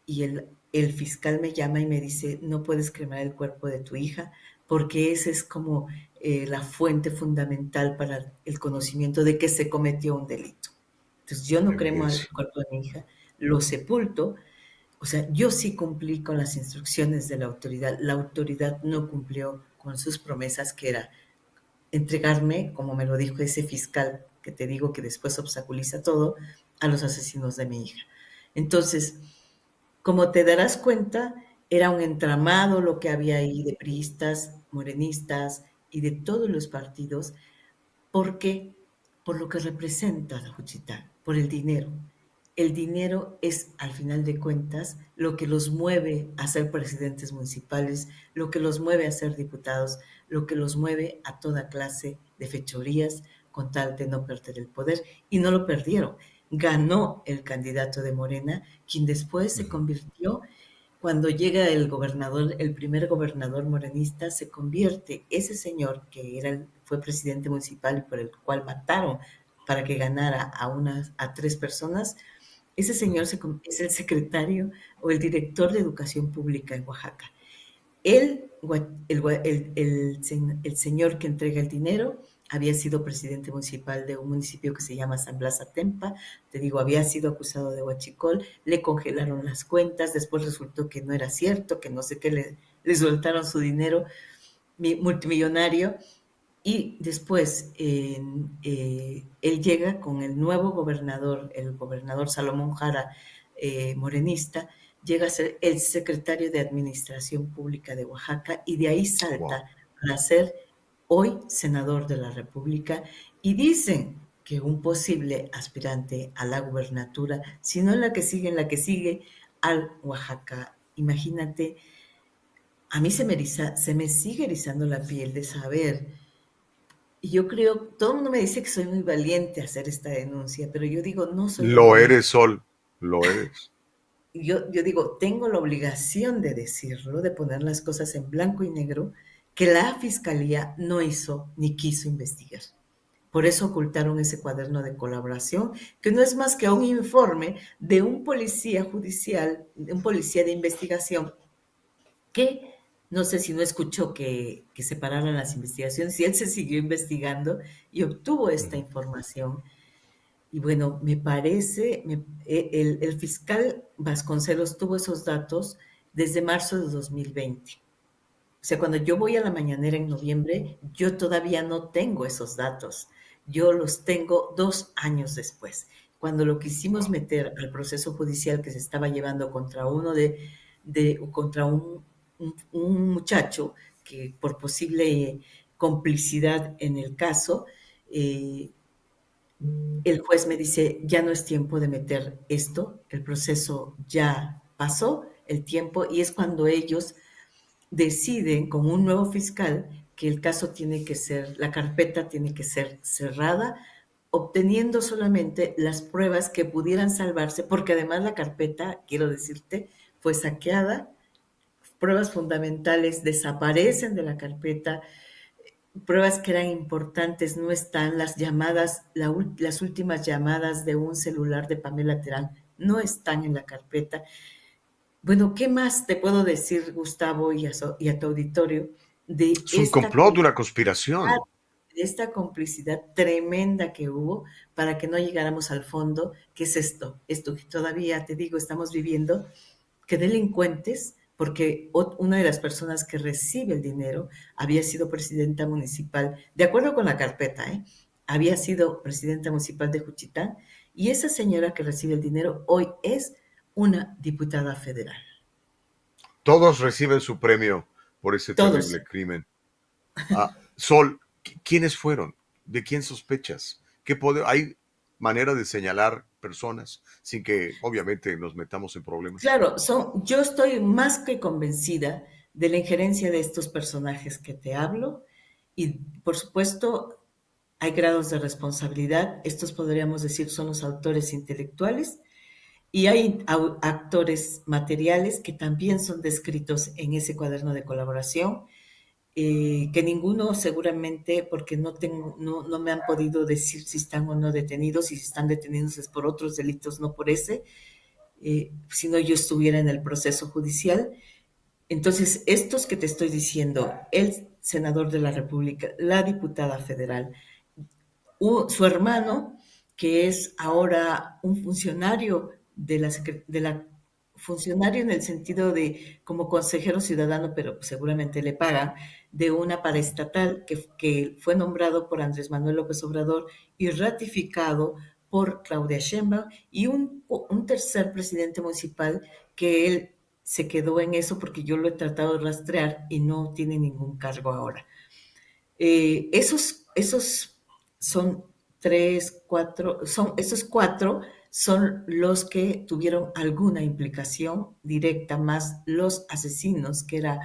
Y el fiscal me llama y me dice, no puedes cremar el cuerpo de tu hija, porque esa es como la fuente fundamental para el conocimiento de que se cometió un delito. Entonces yo no cremo el Evidencia. cuerpo de mi hija, lo sepulto. O sea, yo sí cumplí con las instrucciones de la autoridad no cumplió con sus promesas, que era entregarme, como me lo dijo ese fiscal que te digo que después obstaculiza todo, a los asesinos de mi hija. Entonces, como te darás cuenta, era un entramado lo que había ahí de priistas, morenistas y de todos los partidos. ¿Por qué? Por lo que representa la Juchitán, por el dinero. El dinero es, al final de cuentas, lo que los mueve a ser presidentes municipales, lo que los mueve a ser diputados, lo que los mueve a toda clase de fechorías con tal de no perder el poder. Y no lo perdieron. Ganó el candidato de Morena, quien después se convirtió, cuando llega el gobernador, el primer gobernador morenista, se convierte ese señor que fue presidente municipal y por el cual mataron para que ganara a 3 personas. Ese señor es el secretario o el director de Educación Pública en Oaxaca. Él, el señor que entrega el dinero, había sido presidente municipal de un municipio que se llama San Blas Atempa. Te digo, había sido acusado de huachicol, le congelaron las cuentas, después resultó que no era cierto, que no sé qué, le soltaron su dinero multimillonario. Y después él llega con el nuevo gobernador, el gobernador Salomón Jara, morenista, llega a ser el secretario de Administración Pública de Oaxaca y de ahí salta para ser hoy senador de la República. Y dicen que un posible aspirante a la gubernatura, si no en la que sigue, al Oaxaca. Imagínate, a mí se me sigue erizando la piel de saber. Y yo creo, todo el mundo me dice que soy muy valiente a hacer esta denuncia, pero yo digo, no soy Lo valiente. eres, Sol, lo eres. Yo digo, tengo la obligación de decirlo, de poner las cosas en blanco y negro, que la fiscalía no hizo ni quiso investigar. Por eso ocultaron ese cuaderno de colaboración, que no es más que un informe de un policía judicial, de un policía de investigación, que no sé si no escuchó que se pararan las investigaciones, y él se siguió investigando y obtuvo esta información. Y bueno, me parece, el fiscal Vasconcelos tuvo esos datos desde marzo de 2020. O sea, cuando yo voy a la mañanera en noviembre, yo todavía no tengo esos datos. Yo los tengo 2 años después. Cuando lo quisimos meter al proceso judicial que se estaba llevando contra contra un muchacho que por posible complicidad en el caso, el juez me dice, ya no es tiempo de meter esto, el proceso ya pasó el tiempo, y es cuando ellos deciden con un nuevo fiscal que el caso la carpeta tiene que ser cerrada, obteniendo solamente las pruebas que pudieran salvarse, porque además la carpeta, quiero decirte, fue saqueada, pruebas fundamentales desaparecen de la carpeta, pruebas que eran importantes no están, las llamadas, las últimas llamadas de un celular de Pamela Terán no están en la carpeta. Bueno, ¿qué más te puedo decir, Gustavo, y a tu auditorio, de Es un complot, una conspiración. esta complicidad tremenda que hubo para que no llegáramos al fondo? ¿Qué es esto? Esto que todavía, te digo, estamos viviendo, que delincuentes, porque una de las personas que recibe el dinero había sido presidenta municipal, de acuerdo con la carpeta, había sido presidenta municipal de Juchitán, y esa señora que recibe el dinero hoy es una diputada federal. Todos reciben su premio por ese Todos. terrible crimen. Sol, ¿quiénes fueron? ¿De quién sospechas? ¿Hay manera de señalar personas sin que obviamente nos metamos en problemas? Claro, yo estoy más que convencida de la injerencia de estos personajes que te hablo, Y por supuesto, hay grados de responsabilidad. Estos podríamos decir son los autores intelectuales y hay actores materiales que también son descritos en ese cuaderno de colaboración, que ninguno seguramente, porque no me han podido decir si están o no detenidos, y si están detenidos es por otros delitos, no por ese, si no yo estuviera en el proceso judicial. Entonces, estos que te estoy diciendo, el senador de la República, la diputada federal, su hermano, que es ahora un funcionario funcionario en el sentido de como consejero ciudadano, pero seguramente le pagan, de una paraestatal que fue nombrado por Andrés Manuel López Obrador y ratificado por Claudia Sheinbaum, y un tercer presidente municipal que él se quedó en eso porque yo lo he tratado de rastrear y no tiene ningún cargo ahora. Esos son esos cuatro son los que tuvieron alguna implicación directa, más los asesinos, que era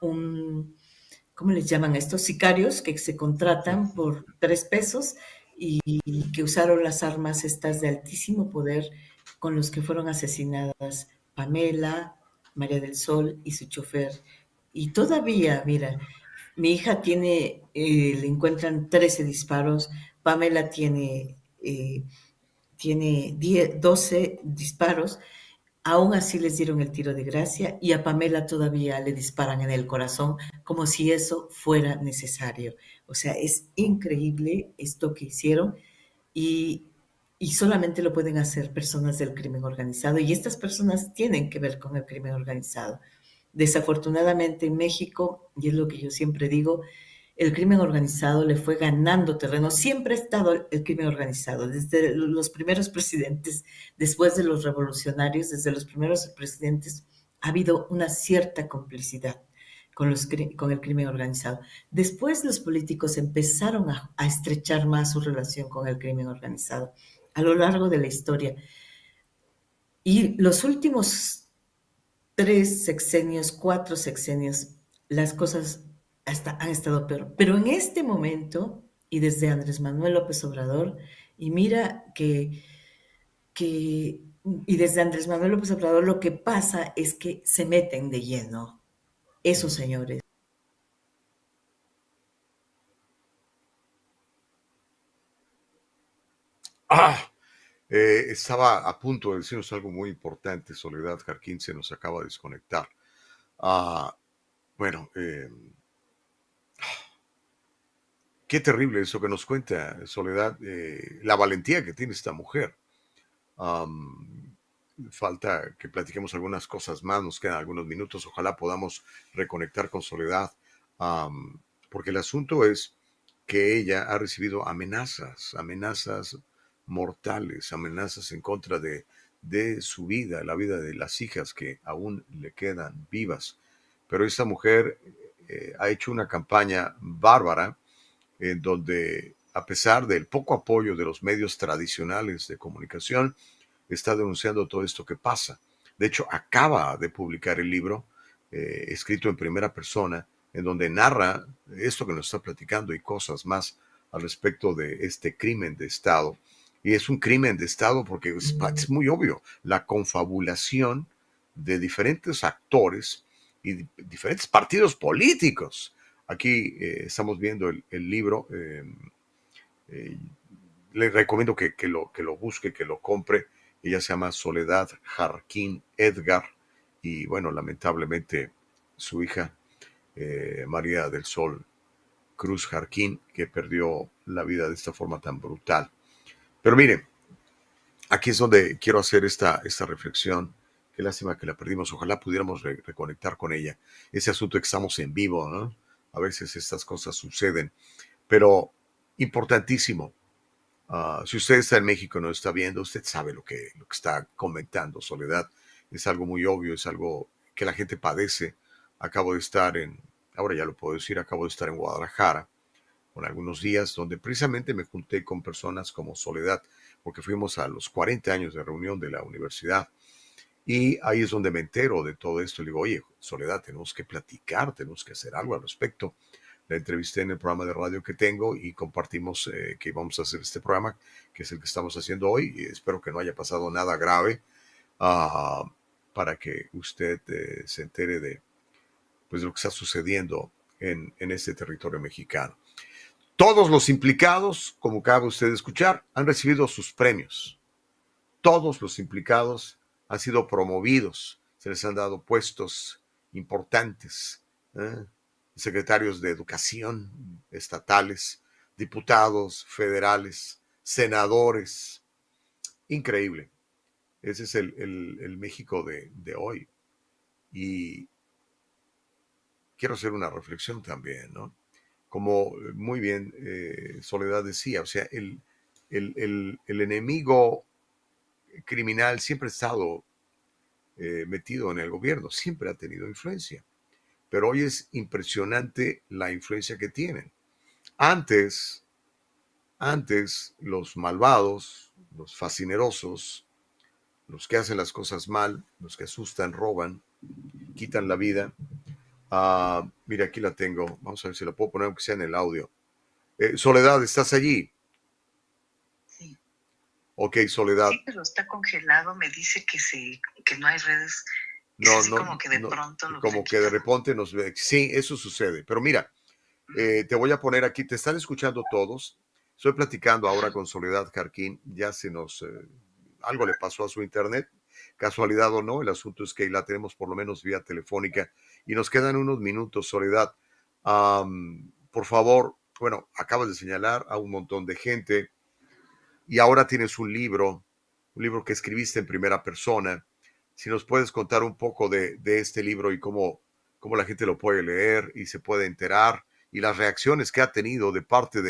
¿cómo les llaman estos? Sicarios que se contratan por 3 pesos y que usaron las armas estas de altísimo poder con los que fueron asesinadas Pamela, María del Sol y su chofer. Y todavía, mira, mi hija le encuentran 13 disparos, Pamela tiene 12 disparos, aún así les dieron el tiro de gracia y a Pamela todavía le disparan en el corazón como si eso fuera necesario. O sea, es increíble esto que hicieron y, y solamente lo pueden hacer personas del crimen organizado, y estas personas tienen que ver con el crimen organizado. Desafortunadamente en México, y es lo que yo siempre digo, el crimen organizado le fue ganando terreno. Siempre ha estado el crimen organizado, desde los primeros presidentes, después de los revolucionarios, desde los primeros presidentes, ha habido una cierta complicidad con el crimen organizado. Después los políticos empezaron a estrechar más su relación con el crimen organizado a lo largo de la historia. Y los últimos 3 sexenios, 4 sexenios, las cosas han estado peor. Pero en este momento, y desde Andrés Manuel López Obrador, y mira y desde Andrés Manuel López Obrador lo que pasa es que se meten de lleno esos señores. Estaba a punto de decirnos algo muy importante. Soledad Jarquín se nos acaba de desconectar. Bueno, qué terrible eso que nos cuenta Soledad, la valentía que tiene esta mujer. Falta que platiquemos algunas cosas más, nos quedan algunos minutos, ojalá podamos reconectar con Soledad, porque el asunto es que ella ha recibido amenazas mortales, amenazas en contra de su vida, la vida de las hijas que aún le quedan vivas. Pero esta mujer ha hecho una campaña bárbara en donde, a pesar del poco apoyo de los medios tradicionales de comunicación, está denunciando todo esto que pasa. De hecho, acaba de publicar el libro, escrito en primera persona, en donde narra esto que nos está platicando y cosas más al respecto de este crimen de Estado. Y es un crimen de Estado porque es muy obvio, la confabulación de diferentes actores y diferentes partidos políticos. Aquí estamos viendo el libro. Le recomiendo que lo busque, que lo compre. Ella se llama Soledad Jarquín Edgar. Y bueno, lamentablemente su hija, María del Sol Cruz Jarquín, que perdió la vida de esta forma tan brutal. Pero mire, aquí es donde quiero hacer esta reflexión. Qué lástima que la perdimos. Ojalá pudiéramos reconectar con ella. Ese asunto que estamos en vivo, ¿no? A veces estas cosas suceden. Pero importantísimo. Si usted está en México y no está viendo, usted sabe lo que está comentando, Soledad. Es algo muy obvio, es algo que la gente padece. Acabo de estar ahora ya lo puedo decir, acabo de estar en Guadalajara con algunos días, donde precisamente me junté con personas como Soledad, porque fuimos a los 40 años de reunión de la universidad. Y ahí es donde me entero de todo esto. Le digo, oye, Soledad, tenemos que platicar, tenemos que hacer algo al respecto, La entrevisté en el programa de radio que tengo y compartimos que íbamos a hacer este programa, que es el que estamos haciendo hoy, y espero que no haya pasado nada grave, ah, para que usted se entere de, pues, de lo que está sucediendo en este territorio mexicano. Todos los implicados, como acaba usted de escuchar, han recibido sus premios. Todos los implicados han sido promovidos, se les han dado puestos importantes, ¿eh? Secretarios de educación estatales, diputados federales, senadores. Increíble. Ese es el México de hoy. Y quiero hacer una reflexión también, ¿no? Como muy bien Soledad decía, o sea, el enemigo criminal siempre ha estado metido en el gobierno, siempre ha tenido influencia, pero hoy es impresionante la influencia que tienen. Antes, los malvados, los fascinerosos, los que hacen las cosas mal, los que asustan, roban, quitan la vida. Mira, aquí la tengo. Vamos a ver si la puedo poner aunque sea en el audio. Soledad, ¿estás allí? Sí. Ok, Soledad. Sí, pero está congelado. Me dice que no hay redes. Es No, así no, como que de no, pronto lo como que de repente nos ve. Sí, eso sucede. Pero mira, te voy a poner aquí, te están escuchando todos. Estoy platicando ahora con Soledad Jarquín. Ya se nos, algo le pasó a su internet. Casualidad o no, el asunto es que la tenemos por lo menos vía telefónica y nos quedan unos minutos, Soledad. Por favor, bueno, acabas de señalar a un montón de gente y ahora tienes un libro que escribiste en primera persona. Si nos puedes contar un poco de este libro y cómo la gente lo puede leer y se puede enterar y las reacciones que ha tenido de parte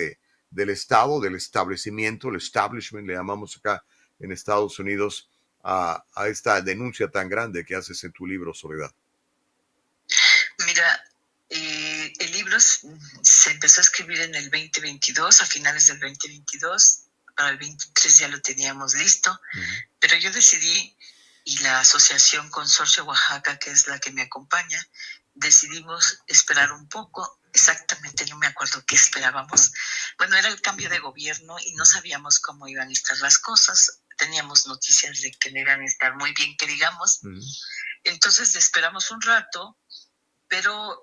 del Estado, del establecimiento, el establishment, le llamamos acá en Estados Unidos, a esta denuncia tan grande que haces en tu libro, Soledad. Mira, el libro se empezó a escribir en el 2022, a finales del 2022. Para el 23 ya lo teníamos listo, pero yo decidí, y la Asociación Consorcio Oaxaca, que es la que me acompaña, decidimos esperar un poco. Exactamente no me acuerdo qué esperábamos. Bueno, era el cambio de gobierno y no sabíamos cómo iban a estar las cosas. Teníamos noticias de que no iban a estar muy bien, que digamos. Entonces esperamos un rato, pero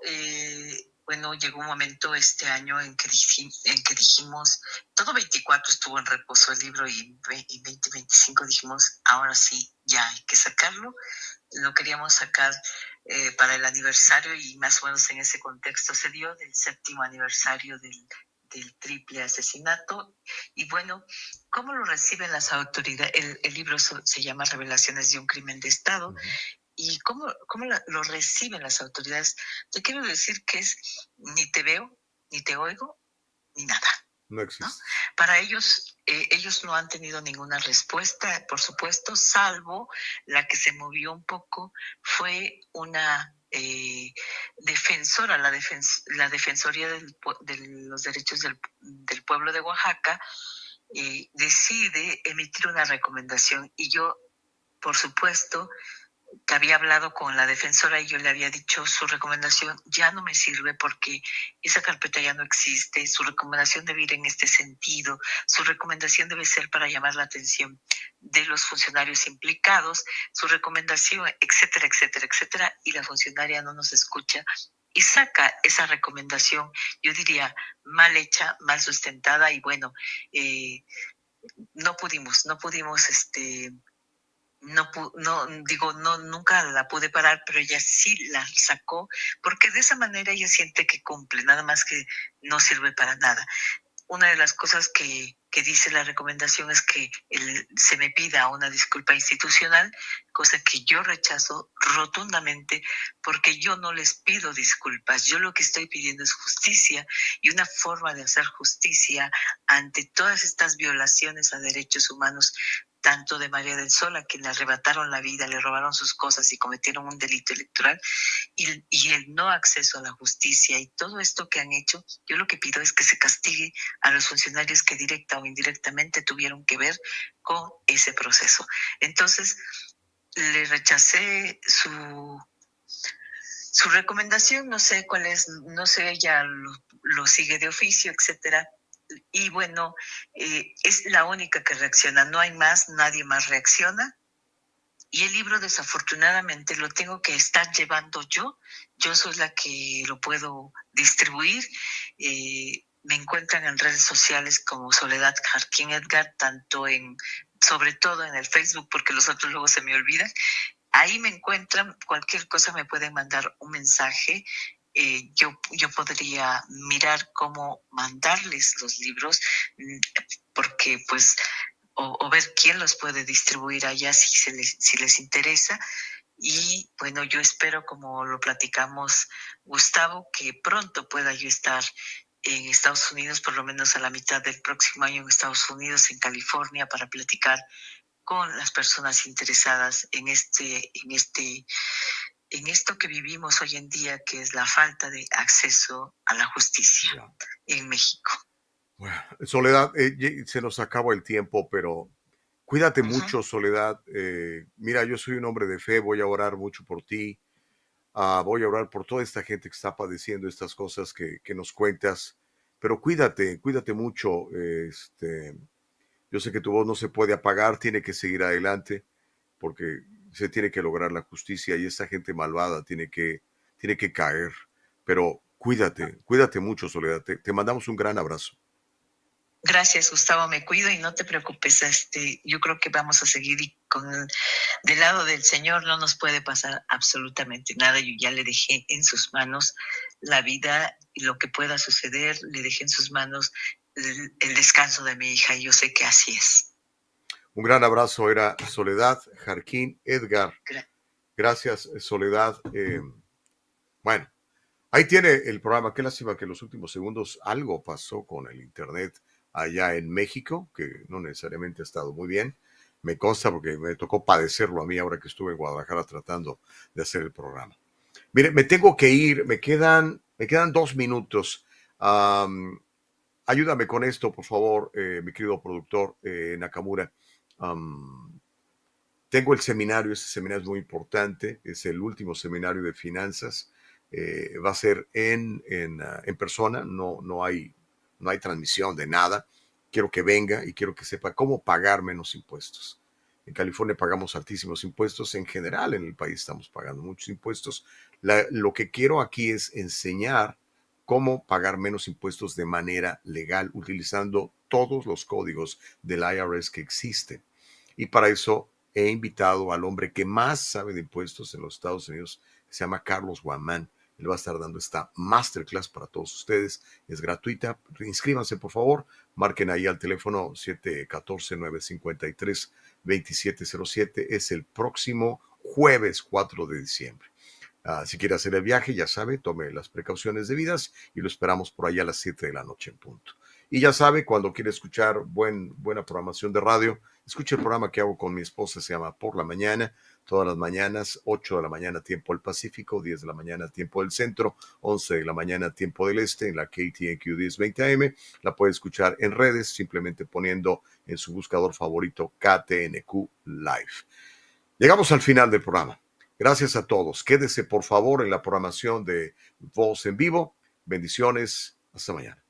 bueno, llegó un momento este año en que dijimos, todo 24 estuvo en reposo el libro y en 2025 dijimos, ahora sí, ya hay que sacarlo. Lo queríamos sacar para el aniversario y más o menos en ese contexto se dio del 7º aniversario del triple asesinato. Y bueno, ¿cómo lo reciben las autoridades? El libro se llama Revelaciones de un crimen de Estado. ¿Y cómo lo reciben las autoridades? Te quiero decir que es ni te veo, ni te oigo, ni nada. No existe. ¿No? Para ellos, ellos no han tenido ninguna respuesta, por supuesto, salvo la que se movió un poco, fue una defensora, la Defensoría de los Derechos del Pueblo de Oaxaca, decide emitir una recomendación y yo, por supuesto, que había hablado con la defensora y yo le había dicho su recomendación ya no me sirve porque esa carpeta ya no existe, su recomendación debe ir en este sentido, su recomendación debe ser para llamar la atención de los funcionarios implicados, su recomendación, etcétera, etcétera, etcétera, y la funcionaria no nos escucha y saca esa recomendación, yo diría, mal hecha, mal sustentada y bueno, no pudimos, nunca la pude parar, pero ella sí la sacó, porque de esa manera ella siente que cumple, nada más que no sirve para nada. Una de las cosas que dice la recomendación es que se me pida una disculpa institucional, cosa que yo rechazo rotundamente porque yo no les pido disculpas. Yo lo que estoy pidiendo es justicia y una forma de hacer justicia ante todas estas violaciones a derechos humanos, tanto de María del Sol, a quien le arrebataron la vida, le robaron sus cosas y cometieron un delito electoral, y el no acceso a la justicia y todo esto que han hecho, yo lo que pido es que se castigue a los funcionarios que directa o indirectamente tuvieron que ver con ese proceso. Entonces, le rechacé Su recomendación, no sé cuál es, no sé, ella lo sigue de oficio, etcétera. Y bueno, es la única que reacciona, no hay más, nadie más reacciona. Y el libro, desafortunadamente, lo tengo que estar llevando yo. Yo soy la que lo puedo distribuir. Me encuentran en redes sociales como Soledad Jarquín Edgar, sobre todo en el Facebook, porque los otros luego se me olvidan. Ahí me encuentran, cualquier cosa me pueden mandar un mensaje. Yo podría mirar cómo mandarles los libros, porque pues, o ver quién los puede distribuir allá si les interesa. Y bueno, yo espero, como lo platicamos, Gustavo, que pronto pueda yo estar en Estados Unidos, por lo menos a la mitad del próximo año en Estados Unidos, en California, para platicar con las personas interesadas en esto que vivimos hoy en día, que es la falta de acceso a la justicia en México. Bueno, Soledad, se nos acaba el tiempo, pero cuídate mucho, Soledad. Mira, yo soy un hombre de fe, voy a orar mucho por ti. Voy a orar por toda esta gente que está padeciendo estas cosas que nos cuentas. Pero cuídate mucho. Yo sé que tu voz no se puede apagar, tiene que seguir adelante, porque se tiene que lograr la justicia y esta gente malvada tiene que caer. Pero cuídate mucho, Soledad. Te mandamos un gran abrazo. Gracias, Gustavo, me cuido y no te preocupes. Yo creo que vamos a seguir del lado del Señor. No nos puede pasar absolutamente nada. Yo ya le dejé en sus manos la vida y lo que pueda suceder. Le dejé en sus manos el descanso de mi hija y yo sé que así es. Un gran abrazo. Era Soledad Jarquín Edgar. Gracias, Soledad. Bueno, ahí tiene el programa. Qué lástima que en los últimos segundos algo pasó con el internet allá en México, que no necesariamente ha estado muy bien. Me consta porque me tocó padecerlo a mí ahora que estuve en Guadalajara tratando de hacer el programa. Mire, me tengo que ir, me quedan 2 minutos. Ayúdame con esto, por favor, mi querido productor Nakamura. Tengo el seminario, ese seminario es muy importante, es el último seminario de finanzas. Va a ser en persona, no hay transmisión de nada. Quiero que venga y quiero que sepa cómo pagar menos impuestos. En California pagamos altísimos impuestos, en general en el país estamos pagando muchos impuestos. Lo que quiero aquí es enseñar cómo pagar menos impuestos de manera legal, utilizando todos los códigos del IRS que existen. Y para eso he invitado al hombre que más sabe de impuestos en los Estados Unidos, que se llama Carlos Guamán. Él va a estar dando esta masterclass para todos ustedes. Es gratuita. Inscríbanse, por favor. Marquen ahí al teléfono 714-953-2707. Es el próximo jueves 4 de diciembre. Si quiere hacer el viaje, ya sabe, tome las precauciones debidas y lo esperamos por allá a las 7 de la noche en punto. Y ya sabe, cuando quiere escuchar buena programación de radio, escuche el programa que hago con mi esposa, se llama Por la Mañana, todas las mañanas, 8 de la mañana tiempo del Pacífico, 10 de la mañana tiempo del Centro, 11 de la mañana tiempo del Este, en la KTNQ 1020 AM. La puede escuchar en redes, simplemente poniendo en su buscador favorito KTNQ Live. Llegamos al final del programa. Gracias a todos. Quédese, por favor, en la programación de Voz en Vivo. Bendiciones. Hasta mañana.